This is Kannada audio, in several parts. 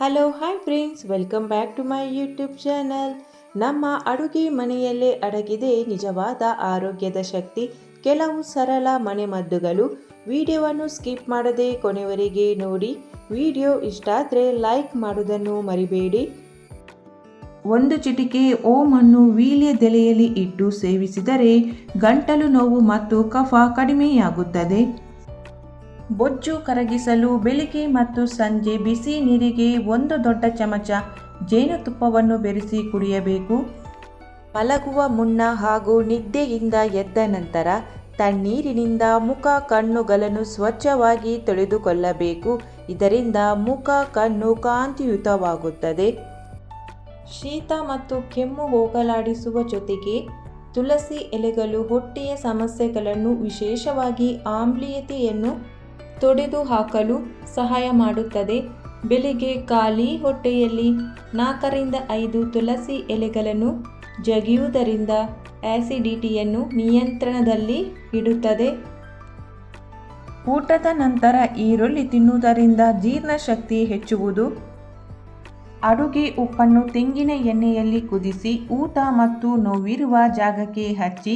Hello hi friends, welcome back to my YouTube channel. ನಮ್ಮ ಅಡುಗೆ ಮನೆಯಲ್ಲೇ ಅಡಗಿದೆ ನಿಜವಾದ ಆರೋಗ್ಯದ ಶಕ್ತಿ. ಕೆಲವು ಸರಳ ಮನೆಮದ್ದುಗಳು. ವಿಡಿಯೋವನ್ನು ಸ್ಕಿಪ್ ಮಾಡದೆ ಕೊನೆವರೆಗೆ ನೋಡಿ. ವಿಡಿಯೋ ಇಷ್ಟ ಆದರೆ ಲೈಕ್ ಮಾಡೋದನ್ನು ಮರಿಬೇಡಿ. ಒಂದು ಚಿಟಿಕೆ ಓಮನ್ನು ವೀಳ್ಯದೆಲೆಯಲ್ಲಿ ಇಟ್ಟು ಸೇವಿಸಿದರೆ ಗಂಟಲು ನೋವು ಮತ್ತು ಕಫ ಕಡಿಮೆಯಾಗುತ್ತದೆ. ಬೊಜ್ಜು ಕರಗಿಸಲು ಬೆಳಿಗ್ಗೆ ಮತ್ತು ಸಂಜೆ ಬಿಸಿ ನೀರಿಗೆ 1 ದೊಡ್ಡ ಚಮಚ ಜೇನುತುಪ್ಪವನ್ನು ಬೆರೆಸಿ ಕುಡಿಯಬೇಕು. ಮಲಗುವ ಮುನ್ನ ಹಾಗೂ ನಿದ್ದೆಯಿಂದ ಎದ್ದ ನಂತರ ತಣ್ಣೀರಿನಿಂದ ಮುಖ ಕಣ್ಣುಗಳನ್ನು ಸ್ವಚ್ಛವಾಗಿ ತೊಳೆದುಕೊಳ್ಳಬೇಕು. ಇದರಿಂದ ಮುಖ ಕಣ್ಣು ಕಾಂತಿಯುತವಾಗುತ್ತದೆ. ಶೀತ ಮತ್ತು ಕೆಮ್ಮು ಹೋಗಲಾಡಿಸುವ ಜೊತೆಗೆ ತುಳಸಿ ಎಲೆಗಳು ಹೊಟ್ಟೆಯ ಸಮಸ್ಯೆಗಳನ್ನು, ವಿಶೇಷವಾಗಿ ಆಮ್ಲೀಯತೆಯನ್ನು ತೊಡೆದುಹಾಕಲು ಸಹಾಯ ಮಾಡುತ್ತದೆ. ಬೆಳಿಗ್ಗೆ ಖಾಲಿ ಹೊಟ್ಟೆಯಲ್ಲಿ 4 ರಿಂದ 5 ತುಳಸಿ ಎಲೆಗಳನ್ನು ಜಗಿಯುವುದರಿಂದ ಆಸಿಡಿಟಿಯನ್ನು ನಿಯಂತ್ರಣದಲ್ಲಿ ಇಡುತ್ತದೆ. ಊಟದ ನಂತರ ಈರುಳ್ಳಿ ತಿನ್ನುವುದರಿಂದ ಜೀರ್ಣಶಕ್ತಿ ಹೆಚ್ಚುವುದು. ಅಡುಗೆ ಉಪ್ಪನ್ನು ತೆಂಗಿನ ಎಣ್ಣೆಯಲ್ಲಿ ಕುದಿಸಿ ಊತ ಮತ್ತು ನೋವಿರುವ ಜಾಗಕ್ಕೆ ಹಚ್ಚಿ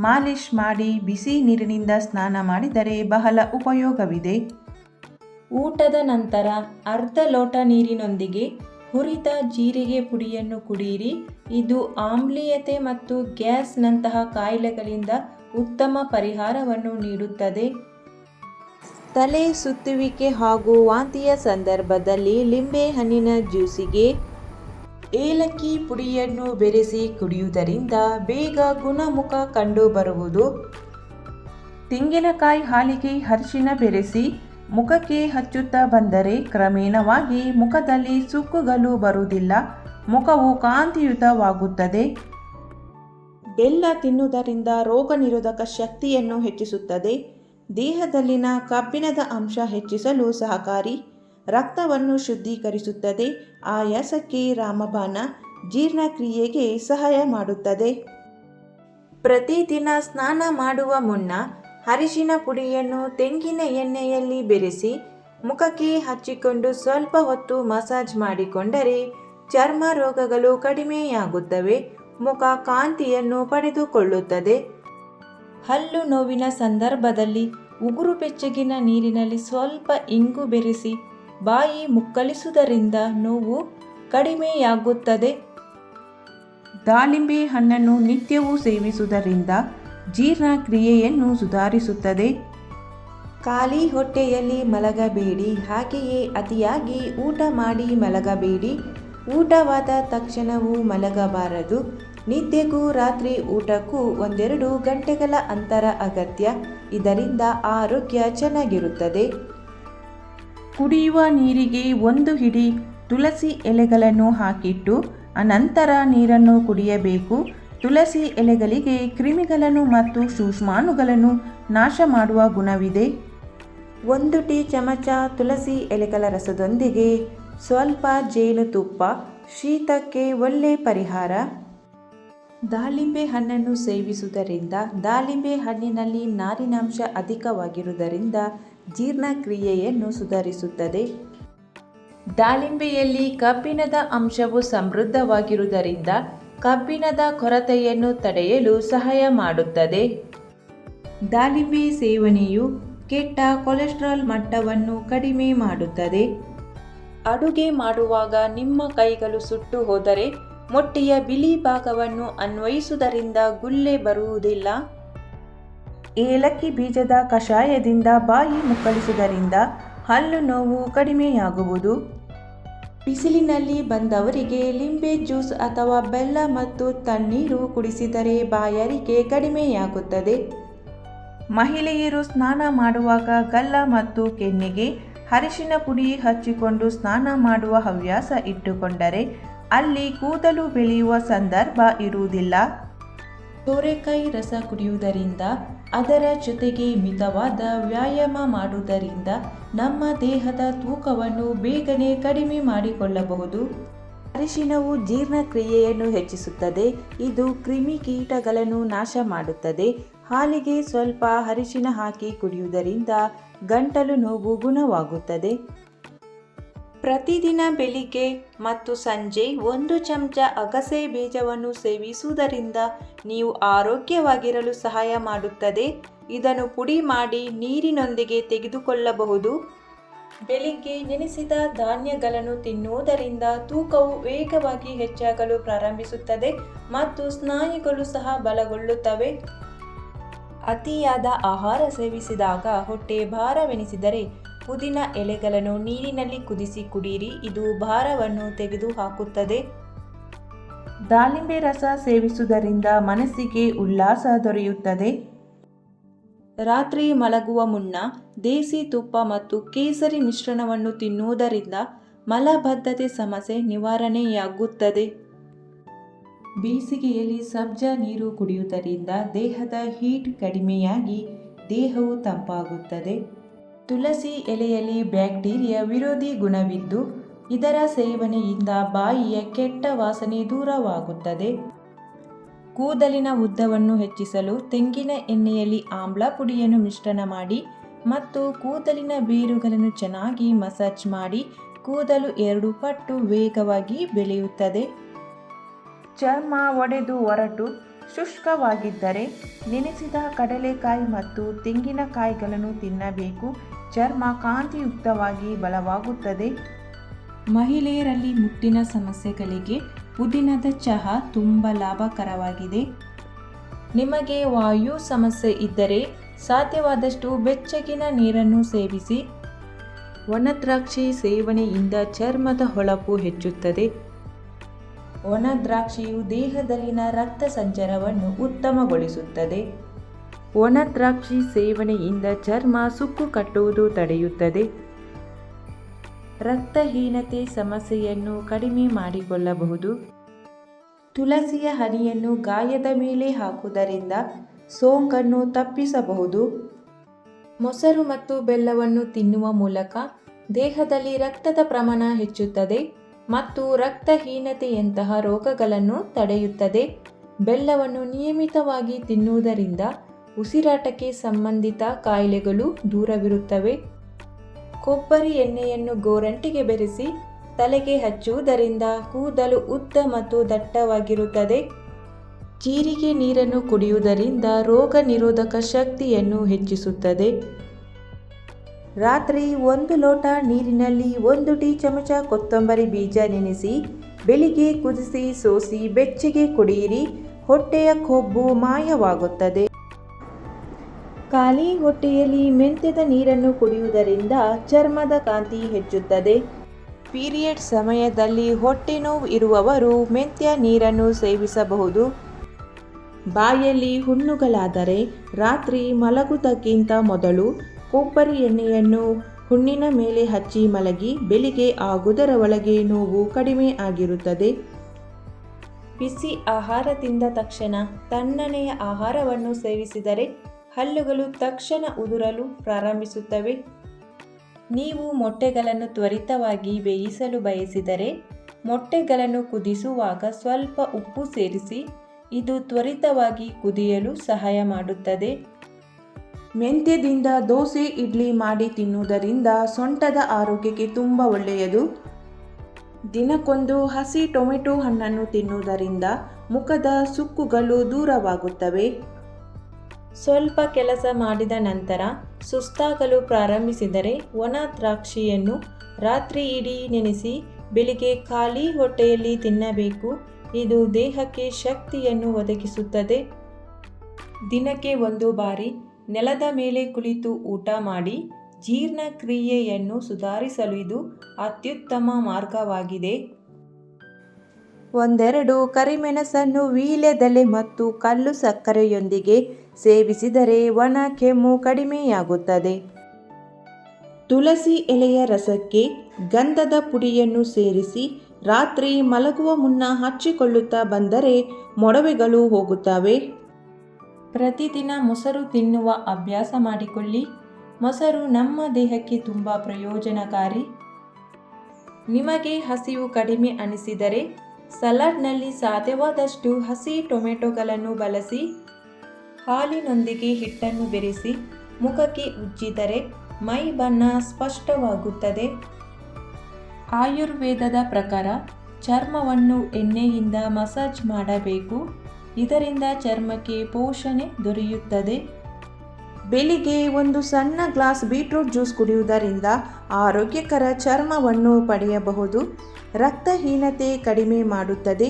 ಮಾಲಿಷ್ ಮಾಡಿ ಬಿಸಿ ನೀರಿನಿಂದ ಸ್ನಾನ ಮಾಡಿದರೆ ಬಹಳ ಉಪಯೋಗವಿದೆ. ಊಟದ ನಂತರ ಅರ್ಧ ಲೋಟ ನೀರಿನೊಂದಿಗೆ ಹುರಿದ ಜೀರಿಗೆ ಪುಡಿಯನ್ನು ಕುಡಿಯಿರಿ. ಇದು ಆಮ್ಲೀಯತೆ ಮತ್ತು ಗ್ಯಾಸ್ನಂತಹ ಕಾಯಿಲೆಗಳಿಂದ ಉತ್ತಮ ಪರಿಹಾರವನ್ನು ನೀಡುತ್ತದೆ. ತಲೆ ಸುತ್ತುವಿಕೆ ಹಾಗೂ ವಾಂತಿಯ ಸಂದರ್ಭದಲ್ಲಿ ಲಿಂಬೆಹಣ್ಣಿನ ಜ್ಯೂಸಿಗೆ ಏಲಕ್ಕಿ ಪುಡಿಯನ್ನು ಬೆರೆಸಿ ಕುಡಿಯುವುದರಿಂದ ಬೇಗ ಗುಣಮುಖ ಕಂಡುಬರುವುದು. ತೆಂಗಿನಕಾಯಿ ಹಾಲಿಗೆ ಅರಿಶಿನ ಬೆರೆಸಿ ಮುಖಕ್ಕೆ ಹಚ್ಚುತ್ತಾ ಬಂದರೆ ಕ್ರಮೇಣವಾಗಿ ಮುಖದಲ್ಲಿ ಸುಕ್ಕುಗಳು ಬರುವುದಿಲ್ಲ, ಮುಖವು ಕಾಂತಿಯುತವಾಗುತ್ತದೆ. ಬೆಲ್ಲ ತಿನ್ನುವುದರಿಂದ ರೋಗ ನಿರೋಧಕ ಶಕ್ತಿಯನ್ನು ಹೆಚ್ಚಿಸುತ್ತದೆ. ದೇಹದಲ್ಲಿನ ಕಬ್ಬಿಣದ ಅಂಶ ಹೆಚ್ಚಿಸಲು ಸಹಕಾರಿ. ರಕ್ತವನ್ನು ಶುದ್ಧೀಕರಿಸುತ್ತದೆ. ಆಯಾಸಕ್ಕೆ ರಾಮಬಾಣ. ಜೀರ್ಣಕ್ರಿಯೆಗೆ ಸಹಾಯ ಮಾಡುತ್ತದೆ. ಪ್ರತಿದಿನ ಸ್ನಾನ ಮಾಡುವ ಮುನ್ನ ಅರಿಶಿನ ಪುಡಿಯನ್ನು ತೆಂಗಿನ ಎಣ್ಣೆಯಲ್ಲಿ ಬೆರೆಸಿ ಮುಖಕ್ಕೆ ಹಚ್ಚಿಕೊಂಡು ಸ್ವಲ್ಪ ಹೊತ್ತು ಮಸಾಜ್ ಮಾಡಿಕೊಂಡರೆ ಚರ್ಮ ರೋಗಗಳು ಕಡಿಮೆಯಾಗುತ್ತವೆ. ಮುಖ ಕಾಂತಿಯನ್ನು ಪಡೆದುಕೊಳ್ಳುತ್ತದೆ. ಹಲ್ಲು ನೋವಿನ ಸಂದರ್ಭದಲ್ಲಿ ಉಗುರು ಬೆಚ್ಚಗಿನ ನೀರಿನಲ್ಲಿ ಸ್ವಲ್ಪ ಇಂಗು ಬೆರೆಸಿ ಬಾಯಿ ಮುಕ್ಕಳಿಸುವುದರಿಂದ ನೋವು ಕಡಿಮೆಯಾಗುತ್ತದೆ. ದಾಳಿಂಬೆ ಹಣ್ಣನ್ನು ನಿತ್ಯವೂ ಸೇವಿಸುವುದರಿಂದ ಜೀರ್ಣಕ್ರಿಯೆಯನ್ನು ಸುಧಾರಿಸುತ್ತದೆ. ಖಾಲಿ ಹೊಟ್ಟೆಯಲ್ಲಿ ಮಲಗಬೇಡಿ. ಹಾಗೆಯೇ ಅತಿಯಾಗಿ ಊಟ ಮಾಡಿ ಮಲಗಬೇಡಿ. ಊಟವಾದ ತಕ್ಷಣವೂ ಮಲಗಬಾರದು. ನಿದ್ದೆಗೂ ರಾತ್ರಿ ಊಟಕ್ಕೂ 1-2 ಗಂಟೆಗಳ ಅಂತರ ಅಗತ್ಯ. ಇದರಿಂದ ಆರೋಗ್ಯ ಚೆನ್ನಾಗಿರುತ್ತದೆ. ಕುಡಿಯುವ ನೀರಿಗೆ 1 ಹಿಡಿ ತುಳಸಿ ಎಲೆಗಳನ್ನು ಹಾಕಿಟ್ಟು ಅನಂತರ ನೀರನ್ನು ಕುಡಿಯಬೇಕು. ತುಳಸಿ ಎಲೆಗಳಿಗೆ ಕ್ರಿಮಿಗಳನ್ನು ಮತ್ತು ಸೂಕ್ಷ್ಮಾಣುಗಳನ್ನು ನಾಶ ಮಾಡುವ ಗುಣವಿದೆ. 1 ಟೀ ಚಮಚ ತುಳಸಿ ಎಲೆಗಳ ರಸದೊಂದಿಗೆ ಸ್ವಲ್ಪ ಜೇನುತುಪ್ಪ ಶೀತಕ್ಕೆ ಒಳ್ಳೆ ಪರಿಹಾರ. ದಾಳಿಂಬೆ ಹಣ್ಣನ್ನು ಸೇವಿಸುವುದರಿಂದ ದಾಳಿಂಬೆ ಹಣ್ಣಿನಲ್ಲಿ ನಾರಿನಾಂಶ ಅಧಿಕವಾಗಿರುವುದರಿಂದ ಜೀರ್ಣಕ್ರಿಯೆಯನ್ನು ಸುಧಾರಿಸುತ್ತದೆ. ದಾಳಿಂಬೆಯಲ್ಲಿ ಕಬ್ಬಿಣದ ಅಂಶವು ಸಮೃದ್ಧವಾಗಿರುವುದರಿಂದ ಕಬ್ಬಿಣದ ಕೊರತೆಯನ್ನು ತಡೆಯಲು ಸಹಾಯ ಮಾಡುತ್ತದೆ. ದಾಳಿಂಬೆ ಸೇವನೆಯು ಕೆಟ್ಟ ಕೊಲೆಸ್ಟ್ರಾಲ್ ಮಟ್ಟವನ್ನು ಕಡಿಮೆ ಮಾಡುತ್ತದೆ. ಅಡುಗೆ ಮಾಡುವಾಗ ನಿಮ್ಮ ಕೈಗಳು ಸುಟ್ಟು ಹೋದರೆ ಮೊಟ್ಟೆಯ ಬಿಳಿ ಭಾಗವನ್ನು ಅನ್ವಯಿಸುವುದರಿಂದ ಗುಳ್ಳೆ ಬರುವುದಿಲ್ಲ. ಏಲಕ್ಕಿ ಬೀಜದ ಕಷಾಯದಿಂದ ಬಾಯಿ ಮುಕ್ಕಳಿಸುವುದರಿಂದ ಹಲ್ಲು ನೋವು ಕಡಿಮೆಯಾಗುವುದು. ಬಿಸಿಲಿನಲ್ಲಿ ಬಂದವರಿಗೆ ಲಿಂಬೆ ಜ್ಯೂಸ್ ಅಥವಾ ಬೆಲ್ಲ ಮತ್ತು ತಣ್ಣೀರು ಕುಡಿಸಿದರೆ ಬಾಯಾರಿಕೆ ಕಡಿಮೆಯಾಗುತ್ತದೆ. ಮಹಿಳೆಯರು ಸ್ನಾನ ಮಾಡುವಾಗ ಗಲ್ಲ ಮತ್ತು ಕೆನ್ನೆಗೆ ಅರಿಶಿನ ಪುಡಿ ಹಚ್ಚಿಕೊಂಡು ಸ್ನಾನ ಮಾಡುವ ಹವ್ಯಾಸ ಇಟ್ಟುಕೊಂಡರೆ ಅಲ್ಲಿ ಕೂದಲು ಬೆಳೆಯುವ ಸಂದರ್ಭ ಇರುವುದಿಲ್ಲ. ಸೋರೆಕಾಯಿ ರಸ ಕುಡಿಯುವುದರಿಂದ ಅದರ ಜೊತೆಗೆ ಮಿತವಾದ ವ್ಯಾಯಾಮ ಮಾಡುವುದರಿಂದ ನಮ್ಮ ದೇಹದ ತೂಕವನ್ನು ಬೇಗನೆ ಕಡಿಮೆ ಮಾಡಿಕೊಳ್ಳಬಹುದು. ಅರಿಶಿನವು ಜೀರ್ಣಕ್ರಿಯೆಯನ್ನು ಹೆಚ್ಚಿಸುತ್ತದೆ. ಇದು ಕ್ರಿಮಿಕೀಟಗಳನ್ನು ನಾಶ ಮಾಡುತ್ತದೆ. ಹಾಲಿಗೆ ಸ್ವಲ್ಪ ಅರಿಶಿನ ಹಾಕಿ ಕುಡಿಯುವುದರಿಂದ ಗಂಟಲು ನೋವು ಗುಣವಾಗುತ್ತದೆ. ಪ್ರತಿದಿನ ಬೆಳಿಗ್ಗೆ ಮತ್ತು ಸಂಜೆ 1 ಚಮಚ ಅಗಸೆ ಬೀಜವನ್ನು ಸೇವಿಸುವುದರಿಂದ ನೀವು ಆರೋಗ್ಯವಾಗಿರಲು ಸಹಾಯ ಮಾಡುತ್ತದೆ. ಇದನ್ನು ಪುಡಿ ಮಾಡಿ ನೀರಿನೊಂದಿಗೆ ತೆಗೆದುಕೊಳ್ಳಬಹುದು. ಬೆಳಿಗ್ಗೆ ನೆನೆಸಿದ ಧಾನ್ಯಗಳನ್ನು ತಿನ್ನುವುದರಿಂದ ತೂಕವು ವೇಗವಾಗಿ ಹೆಚ್ಚಾಗಲು ಪ್ರಾರಂಭಿಸುತ್ತದೆ ಮತ್ತು ಸ್ನಾಯುಗಳು ಸಹ ಬಲಗೊಳ್ಳುತ್ತವೆ. ಅತಿಯಾದ ಆಹಾರ ಸೇವಿಸಿದಾಗ ಹೊಟ್ಟೆ ಭಾರವೆನಿಸಿದರೆ ಪುದೀನ ಎಲೆಗಳನ್ನು ನೀರಿನಲ್ಲಿ ಕುದಿಸಿ ಕುಡಿಯಿರಿ. ಇದು ಭಾರವನ್ನು ತೆಗೆದುಹಾಕುತ್ತದೆ. ದಾಳಿಂಬೆ ರಸ ಸೇವಿಸುವುದರಿಂದ ಮನಸ್ಸಿಗೆ ಉಲ್ಲಾಸ ದೊರೆಯುತ್ತದೆ. ರಾತ್ರಿ ಮಲಗುವ ಮುನ್ನ ದೇಸಿ ತುಪ್ಪ ಮತ್ತು ಕೇಸರಿ ಮಿಶ್ರಣವನ್ನು ತಿನ್ನುವುದರಿಂದ ಮಲಬದ್ಧತೆ ಸಮಸ್ಯೆ ನಿವಾರಣೆಯಾಗುತ್ತದೆ. ಬೇಸಿಗೆಯಲ್ಲಿ ಸಬ್ಜಾ ನೀರು ಕುಡಿಯುವುದರಿಂದ ದೇಹದ ಹೀಟ್ ಕಡಿಮೆಯಾಗಿ ದೇಹವು ತಂಪಾಗುತ್ತದೆ. ತುಳಸಿ ಎಲೆಯಲ್ಲಿ ಬ್ಯಾಕ್ಟೀರಿಯಾ ವಿರೋಧಿ ಗುಣವಿದ್ದು ಇದರ ಸೇವನೆಯಿಂದ ಬಾಯಿಯ ಕೆಟ್ಟ ವಾಸನೆ ದೂರವಾಗುತ್ತದೆ. ಕೂದಲಿನ ಉದ್ದವನ್ನು ಹೆಚ್ಚಿಸಲು ತೆಂಗಿನ ಎಣ್ಣೆಯಲ್ಲಿ ಆಮ್ಲ ಪುಡಿಯನ್ನು ಮಿಶ್ರಣ ಮಾಡಿ ಮತ್ತು ಕೂದಲಿನ ಬೇರುಗಳನ್ನು ಚೆನ್ನಾಗಿ ಮಸಾಜ್ ಮಾಡಿ ಕೂದಲು 2 ಪಟ್ಟು ವೇಗವಾಗಿ ಬೆಳೆಯುತ್ತದೆ. ಚರ್ಮ ಒಡೆದು ಒರಟು ಶುಷ್ಕವಾಗಿದ್ದರೆ ನೆನೆಸಿದ ಕಡಲೆಕಾಯಿ ಮತ್ತು ತೆಂಗಿನಕಾಯಿಗಳನ್ನು ತಿನ್ನಬೇಕು. ಚರ್ಮ ಕಾಂತಿಯುಕ್ತವಾಗಿ ಬಲವಾಗುತ್ತದೆ. ಮಹಿಳೆಯರಲ್ಲಿ ಮುಟ್ಟಿನ ಸಮಸ್ಯೆಗಳಿಗೆ ಪುದೀನದ ಚಹಾ ತುಂಬ ಲಾಭಕರವಾಗಿದೆ. ನಿಮಗೆ ವಾಯು ಸಮಸ್ಯೆ ಇದ್ದರೆ ಸಾಧ್ಯವಾದಷ್ಟು ಬೆಚ್ಚಗಿನ ನೀರನ್ನು ಸೇವಿಸಿ. ಒಣ ದ್ರಾಕ್ಷಿ ಸೇವನೆಯಿಂದ ಚರ್ಮದ ಹೊಳಪು ಹೆಚ್ಚುತ್ತದೆ. ಒಣ ದ್ರಾಕ್ಷಿಯು ದೇಹದಲ್ಲಿನ ರಕ್ತ ಸಂಚಾರವನ್ನು ಉತ್ತಮಗೊಳಿಸುತ್ತದೆ. ಒಣ ದ್ರಾಕ್ಷಿ ಸೇವನೆಯಿಂದ ಚರ್ಮ ಸುಕ್ಕು ಕಟ್ಟುವುದು ತಡೆಯುತ್ತದೆ. ರಕ್ತಹೀನತೆ ಸಮಸ್ಯೆಯನ್ನು ಕಡಿಮೆ ಮಾಡಿಕೊಳ್ಳಬಹುದು. ತುಳಸಿಯ ಹನಿಯನ್ನು ಗಾಯದ ಮೇಲೆ ಹಾಕುವುದರಿಂದ ಸೋಂಕನ್ನು ತಪ್ಪಿಸಬಹುದು. ಮೊಸರು ಮತ್ತು ಬೆಲ್ಲವನ್ನು ತಿನ್ನುವ ಮೂಲಕ ದೇಹದಲ್ಲಿ ರಕ್ತದ ಪ್ರಮಾಣ ಹೆಚ್ಚುತ್ತದೆ ಮತ್ತು ರಕ್ತಹೀನತೆಯಂತಹ ರೋಗಗಳನ್ನು ತಡೆಯುತ್ತದೆ. ಬೆಲ್ಲವನ್ನು ನಿಯಮಿತವಾಗಿ ತಿನ್ನುವುದರಿಂದ ಉಸಿರಾಟಕ್ಕೆ ಸಂಬಂಧಿತ ಕಾಯಿಲೆಗಳು ದೂರವಿರುತ್ತವೆ. ಕೊಬ್ಬರಿ ಎಣ್ಣೆಯನ್ನು ಗೋರಂಟಿಗೆ ಬೆರೆಸಿ ತಲೆಗೆ ಹಚ್ಚುವುದರಿಂದ ಕೂದಲು ಉದ್ದ ಮತ್ತು ದಟ್ಟವಾಗಿರುತ್ತದೆ. ಜೀರಿಗೆ ನೀರನ್ನು ಕುಡಿಯುವುದರಿಂದ ರೋಗ ನಿರೋಧಕ ಶಕ್ತಿಯನ್ನು ಹೆಚ್ಚಿಸುತ್ತದೆ. ರಾತ್ರಿ 1 ಲೋಟ ನೀರಿನಲ್ಲಿ 1 ಟೀ ಚಮಚ ಕೊತ್ತಂಬರಿ ಬೀಜ ನೆನೆಸಿ ಬೆಳಿಗ್ಗೆ ಕುದಿಸಿ ಸೋಸಿ ಬೆಚ್ಚಗೆ ಕುಡಿಯಿರಿ. ಹೊಟ್ಟೆಯ ಕೊಬ್ಬು ಮಾಯವಾಗುತ್ತದೆ. ಖಾಲಿ ಹೊಟ್ಟೆಯಲ್ಲಿ ಮೆಂತ್ಯದ ನೀರನ್ನು ಕುಡಿಯುವುದರಿಂದ ಚರ್ಮದ ಕಾಂತಿ ಹೆಚ್ಚುತ್ತದೆ. ಪೀರಿಯಡ್ ಸಮಯದಲ್ಲಿ ಹೊಟ್ಟೆ ನೋವು ಇರುವವರು ಮೆಂತ್ಯ ನೀರನ್ನು ಸೇವಿಸಬಹುದು. ಬಾಯಲ್ಲಿ ಹುಣ್ಣುಗಳಾದರೆ ರಾತ್ರಿ ಮಲಗುವುದಕ್ಕಿಂತ ಮೊದಲು ಕೊಬ್ಬರಿ ಎಣ್ಣೆಯನ್ನು ಹುಣ್ಣಿನ ಮೇಲೆ ಹಚ್ಚಿ ಮಲಗಿ ಬೆಳಿಗ್ಗೆ ಆಗುವುದರ ಒಳಗೆ ನೋವು ಕಡಿಮೆ ಆಗಿರುತ್ತದೆ. ಬಿಸಿ ಆಹಾರ ತಿಂದ ತಕ್ಷಣ ತಣ್ಣನೆಯ ಆಹಾರವನ್ನು ಸೇವಿಸಿದರೆ ಹಲ್ಲುಗಳು ತಕ್ಷಣ ಉದುರಲು ಪ್ರಾರಂಭಿಸುತ್ತವೆ. ನೀವು ಮೊಟ್ಟೆಗಳನ್ನು ತ್ವರಿತವಾಗಿ ಬೇಯಿಸಲು ಬಯಸಿದರೆ ಮೊಟ್ಟೆಗಳನ್ನು ಕುದಿಸುವಾಗ ಸ್ವಲ್ಪ ಉಪ್ಪು ಸೇರಿಸಿ. ಇದು ತ್ವರಿತವಾಗಿ ಕುದಿಯಲು ಸಹಾಯ ಮಾಡುತ್ತದೆ. ಮೆಂತ್ಯದಿಂದ ದೋಸೆ ಇಡ್ಲಿ ಮಾಡಿ ತಿನ್ನುವುದರಿಂದ ಸೊಂಟದ ಆರೋಗ್ಯಕ್ಕೆ ತುಂಬ ಒಳ್ಳೆಯದು. ದಿನಕ್ಕೊಂದು ಹಸಿ ಟೊಮೆಟೊ ಹಣ್ಣನ್ನು ತಿನ್ನುವುದರಿಂದ ಮುಖದ ಸುಕ್ಕುಗಳು ದೂರವಾಗುತ್ತವೆ. ಸ್ವಲ್ಪ ಕೆಲಸ ಮಾಡಿದ ನಂತರ ಸುಸ್ತಾಗಲು ಪ್ರಾರಂಭಿಸಿದರೆ ಒಣ ದ್ರಾಕ್ಷಿಯನ್ನು ರಾತ್ರಿ ಇಡೀ ನೆನೆಸಿ ಬೆಳಿಗ್ಗೆ ಖಾಲಿ ಹೊಟ್ಟೆಯಲ್ಲಿ ತಿನ್ನಬೇಕು. ಇದು ದೇಹಕ್ಕೆ ಶಕ್ತಿಯನ್ನು ಒದಗಿಸುತ್ತದೆ. ದಿನಕ್ಕೆ 1 ಬಾರಿ ನೆಲದ ಮೇಲೆ ಕುಳಿತು ಊಟ ಮಾಡಿ ಜೀರ್ಣಕ್ರಿಯೆಯನ್ನು ಸುಧಾರಿಸಲು ಇದು ಅತ್ಯುತ್ತಮ ಮಾರ್ಗವಾಗಿದೆ. 1-2 ಕರಿಮೆಣಸನ್ನು ವೀಳ್ಯದೆಲೆ ಮತ್ತು ಕಲ್ಲು ಸಕ್ಕರೆಯೊಂದಿಗೆ ಸೇವಿಸಿದರೆ ಒಣ ಕೆಮ್ಮು ಕಡಿಮೆಯಾಗುತ್ತದೆ. ತುಳಸಿ ಎಲೆಯ ರಸಕ್ಕೆ ಗಂಧದ ಪುಡಿಯನ್ನು ಸೇರಿಸಿ ರಾತ್ರಿ ಮಲಗುವ ಮುನ್ನ ಹಚ್ಚಿಕೊಳ್ಳುತ್ತಾ ಬಂದರೆ ಮೊಡವೆಗಳು ಹೋಗುತ್ತವೆ. ಪ್ರತಿದಿನ ಮೊಸರು ತಿನ್ನುವ ಅಭ್ಯಾಸ ಮಾಡಿಕೊಳ್ಳಿ. ಮೊಸರು ನಮ್ಮ ದೇಹಕ್ಕೆ ತುಂಬ ಪ್ರಯೋಜನಕಾರಿ. ನಿಮಗೆ ಹಸಿವು ಕಡಿಮೆ ಅನಿಸಿದರೆ ಸಲಾಡ್ನಲ್ಲಿ ಸಾಧ್ಯವಾದಷ್ಟು ಹಸಿ ಟೊಮೆಟೊಗಳನ್ನು ಬಳಸಿ. ಹಾಲಿನೊಂದಿಗೆ ಹಿಟ್ಟನ್ನು ಬೆರೆಸಿ ಮುಖಕ್ಕೆ ಉಜ್ಜಿದರೆ ಮೈ ಬಣ್ಣ ಸ್ಪಷ್ಟವಾಗುತ್ತದೆ. ಆಯುರ್ವೇದದ ಪ್ರಕಾರ ಚರ್ಮವನ್ನು ಎಣ್ಣೆಯಿಂದ ಮಸಾಜ್ ಮಾಡಬೇಕು. ಇದರಿಂದ ಚರ್ಮಕ್ಕೆ ಪೋಷಣೆ ದೊರೆಯುತ್ತದೆ. ಬೆಳಿಗ್ಗೆ ಒಂದು ಸಣ್ಣ ಗ್ಲಾಸ್ ಬೀಟ್ರೂಟ್ ಜ್ಯೂಸ್ ಕುಡಿಯುವುದರಿಂದ ಆರೋಗ್ಯಕರ ಚರ್ಮವನ್ನು ಪಡೆಯಬಹುದು. ರಕ್ತಹೀನತೆ ಕಡಿಮೆ ಮಾಡುತ್ತದೆ.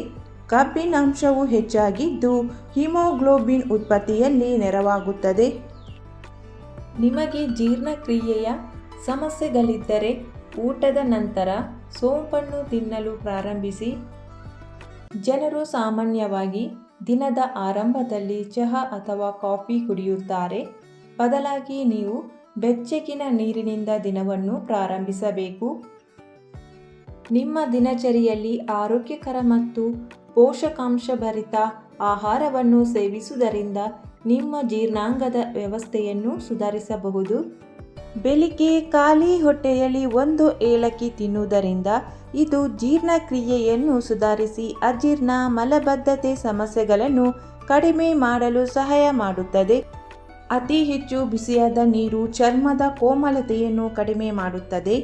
ಕಬ್ಬಿನಾಂಶವು ಹೆಚ್ಚಾಗಿದ್ದು ಹಿಮೋಗ್ಲೋಬಿನ್ ಉತ್ಪತ್ತಿಯಲ್ಲಿ ನೆರವಾಗುತ್ತದೆ. ನಿಮಗೆ ಜೀರ್ಣಕ್ರಿಯೆಯ ಸಮಸ್ಯೆಗಳಿದ್ದರೆ ಊಟದ ನಂತರ ಸೋಂಪನ್ನು ತಿನ್ನಲು ಪ್ರಾರಂಭಿಸಿ. ಜನರು ಸಾಮಾನ್ಯವಾಗಿ ದಿನದ ಆರಂಭದಲ್ಲಿ ಚಹಾ ಅಥವಾ ಕಾಫಿ ಕುಡಿಯುತ್ತಾರೆ. ಬದಲಾಗಿ ನೀವು ಬೆಚ್ಚಗಿನ ನೀರಿನಿಂದ ದಿನವನ್ನು ಪ್ರಾರಂಭಿಸಬೇಕು. ನಿಮ್ಮ ದಿನಚರಿಯಲ್ಲಿ ಆರೋಗ್ಯಕರ ಮತ್ತು ಪೋಷಕಾಂಶಭರಿತ ಆಹಾರವನ್ನು ಸೇವಿಸುವುದರಿಂದ ನಿಮ್ಮ ಜೀರ್ಣಾಂಗದ ವ್ಯವಸ್ಥೆಯನ್ನು ಸುಧಾರಿಸಬಹುದು. ಬೆಳಿಗ್ಗೆ ಖಾಲಿ ಹೊಟ್ಟೆಯಲ್ಲಿ ಒಂದು ಏಲಕ್ಕಿ ತಿನ್ನುವುದರಿಂದ ಇದು ಜೀರ್ಣಕ್ರಿಯೆಯನ್ನು ಸುಧಾರಿಸಿ ಅಜೀರ್ಣ, ಮಲಬದ್ಧತೆ ಸಮಸ್ಯೆಗಳನ್ನು ಕಡಿಮೆ ಮಾಡಲು ಸಹಾಯ ಮಾಡುತ್ತದೆ. ಅತಿ ಹೆಚ್ಚು ಬಿಸಿಯಾದ ನೀರು ಚರ್ಮದ ಕೋಮಲತೆಯನ್ನು ಕಡಿಮೆ ಮಾಡುತ್ತದೆ.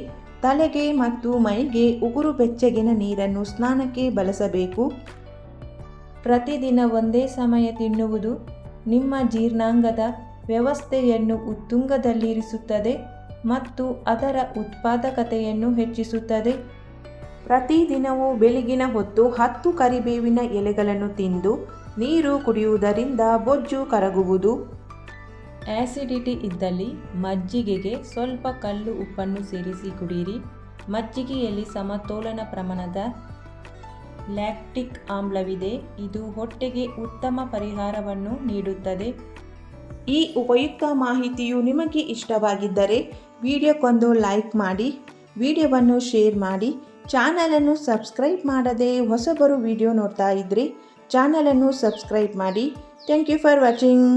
ತಲೆಗೆ ಮತ್ತು ಮೈಗೆ ಉಗುರು ಬೆಚ್ಚಗಿನ ನೀರನ್ನು ಸ್ನಾನಕ್ಕೆ ಬಳಸಬೇಕು. ಪ್ರತಿದಿನ ಒಂದೇ ಸಮಯ ತಿನ್ನುವುದು ನಿಮ್ಮ ಜೀರ್ಣಾಂಗದ ವ್ಯವಸ್ಥೆಯನ್ನು ಉತ್ತುಂಗದಲ್ಲಿರಿಸುತ್ತದೆ ಮತ್ತು ಅದರ ಉತ್ಪಾದಕತೆಯನ್ನು ಹೆಚ್ಚಿಸುತ್ತದೆ. ಪ್ರತಿದಿನವೂ ಬೆಳಗಿನ ಹೊತ್ತು 10 ಕರಿಬೇವಿನ ಎಲೆಗಳನ್ನು ತಿಂದು ನೀರು ಕುಡಿಯುವುದರಿಂದ ಬೊಜ್ಜು ಕರಗುವುದು. ಆಸಿಡಿಟಿ ಇದ್ದಲ್ಲಿ ಮಜ್ಜಿಗೆಗೆ ಸ್ವಲ್ಪ ಕಲ್ಲು ಉಪ್ಪನ್ನು ಸೇರಿಸಿ ಕುಡಿಯಿರಿ. ಮಜ್ಜಿಗೆಯಲ್ಲಿ ಸಮತೋಲನ ಪ್ರಮಾಣದ ಲ್ಯಾಕ್ಟಿಕ್ ಆಮ್ಲವಿದೆ. ಇದು ಹೊಟ್ಟೆಗೆ ಉತ್ತಮ ಪರಿಹಾರವನ್ನು ನೀಡುತ್ತದೆ. ಈ ಉಪಯುಕ್ತ ಮಾಹಿತಿಯು ನಿಮಗೆ ಇಷ್ಟವಾಗಿದ್ದರೆ ವಿಡಿಯೋಕ್ಕೊಂದು ಲೈಕ್ ಮಾಡಿ, ವಿಡಿಯೋವನ್ನು ಶೇರ್ ಮಾಡಿ. ಚಾನಲನ್ನು ಸಬ್ಸ್ಕ್ರೈಬ್ ಮಾಡದೆ ಹೊಸಬರು ವಿಡಿಯೋ ನೋಡ್ತಾ ಇದ್ದರೆ ಚಾನಲನ್ನು ಸಬ್ಸ್ಕ್ರೈಬ್ ಮಾಡಿ. Thank you for watching.